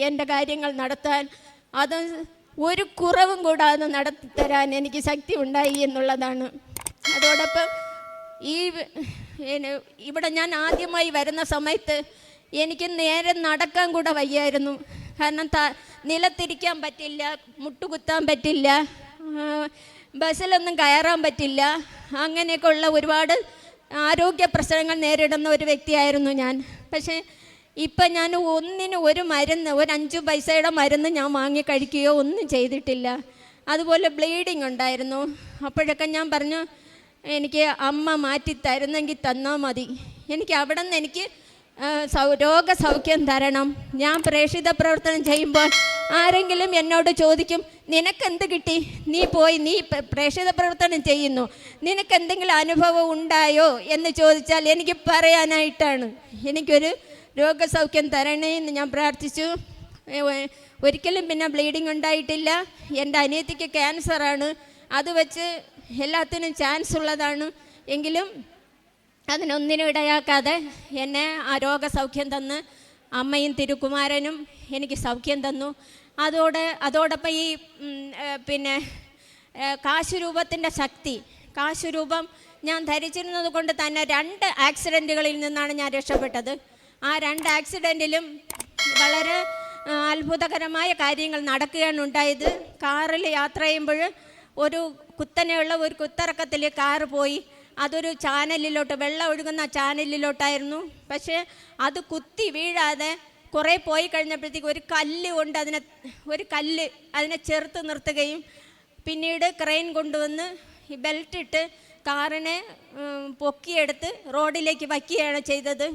എൻ്റെ കാര്യങ്ങൾ നടത്താൻ, അത് ഒരു കുറവും കൂടാതെ നടത്തിത്തരാൻ എനിക്ക് ശക്തി ഉണ്ടായി എന്നുള്ളതാണ്. അതോടൊപ്പം ഇവിടെ ഞാൻ ആദ്യമായി വരുന്ന സമയത്ത് എനിക്ക് നേരെ നടക്കാൻ കൂടെ വയ്യായിരുന്നു. കാരണം നിലത്തിരിക്കാൻ പറ്റില്ല, മുട്ടുകുത്താൻ പറ്റില്ല, ബസ്സിലൊന്നും കയറാൻ പറ്റില്ല. അങ്ങനെയൊക്കെ ഉള്ള ഒരുപാട് ആരോഗ്യ പ്രശ്നങ്ങൾ നേരിടുന്ന ഒരു വ്യക്തിയായിരുന്നു ഞാൻ. പക്ഷേ ഇപ്പം ഞാൻ ഒരു മരുന്ന്, ഒരു 5 പൈസയുടെ മരുന്ന് ഞാൻ വാങ്ങി കഴിക്കുകയോ ഒന്നും ചെയ്തിട്ടില്ല. അതുപോലെ ബ്ലീഡിങ് ഉണ്ടായിരുന്നു. അപ്പോഴൊക്കെ ഞാൻ പറഞ്ഞു, എനിക്ക് അമ്മ മാറ്റി തരുന്നെങ്കിൽ തന്നാൽ മതി, എനിക്ക് അവിടെ നിന്ന് എനിക്ക് രോഗസൗഖ്യം തരണം. ഞാൻ പ്രേക്ഷിത പ്രവർത്തനം ചെയ്യുമ്പോൾ ആരെങ്കിലും എന്നോട് ചോദിക്കും, നിനക്കെന്ത് കിട്ടി, നീ പ്രേക്ഷിത പ്രവർത്തനം ചെയ്യുന്നു, നിനക്കെന്തെങ്കിലും അനുഭവം ഉണ്ടായോ എന്ന് ചോദിച്ചാൽ എനിക്ക് പറയാനായിട്ടാണ്. എനിക്കൊരു രോഗസൗഖ്യം തരണേ എന്ന് ഞാൻ പ്രാർത്ഥിച്ചു. ഒരിക്കലും പിന്നെ ബ്ലീഡിങ് ഉണ്ടായിട്ടില്ല. എൻ്റെ അനിയത്തിക്ക് ക്യാൻസറാണ്, അത് വെച്ച് എല്ലാത്തിനും ചാൻസ് ഉള്ളതാണ്. എങ്കിലും അതിനൊന്നിനും ഇടയാക്കാതെ എന്നെ ആ രോഗസൗഖ്യം തന്ന് അമ്മയും തിരുക്കുമാരനും എനിക്ക് സൗഖ്യം തന്നു. അതോടൊപ്പം ഈ കാശുരൂപത്തിൻ്റെ ശക്തി, കാശുരൂപം ഞാൻ ധരിച്ചിരുന്നത് കൊണ്ട് തന്നെ 2 ആക്സിഡൻറ്റുകളിൽ നിന്നാണ് ഞാൻ രക്ഷപ്പെട്ടത്. ആ 2 ആക്സിഡൻറ്റിലും വളരെ അത്ഭുതകരമായ കാര്യങ്ങൾ നടക്കുകയാണ് ഉണ്ടായത്. കാറിൽ യാത്ര ചെയ്യുമ്പോൾ ഒരു കുത്തനെയുള്ള ഒരു കുത്തിറക്കത്തിൽ കാറ് പോയി. അതൊരു ചാനലിലോട്ട്, വെള്ളം ഒഴുകുന്ന ചാനലിലോട്ടായിരുന്നു. പക്ഷേ അത് കുത്തി വീഴാതെ കുറേ പോയി കഴിഞ്ഞപ്പോഴത്തേക്ക് ഒരു കല്ല് അതിനെ ചെറുത്ത് നിർത്തുകയും പിന്നീട് ക്രെയിൻ കൊണ്ടുവന്ന് ഈ ബെൽറ്റ് ഇട്ട് കാറിനെ പൊക്കിയെടുത്ത് റോഡിലേക്ക് വയ്ക്കുകയാണ് ചെയ്തത്.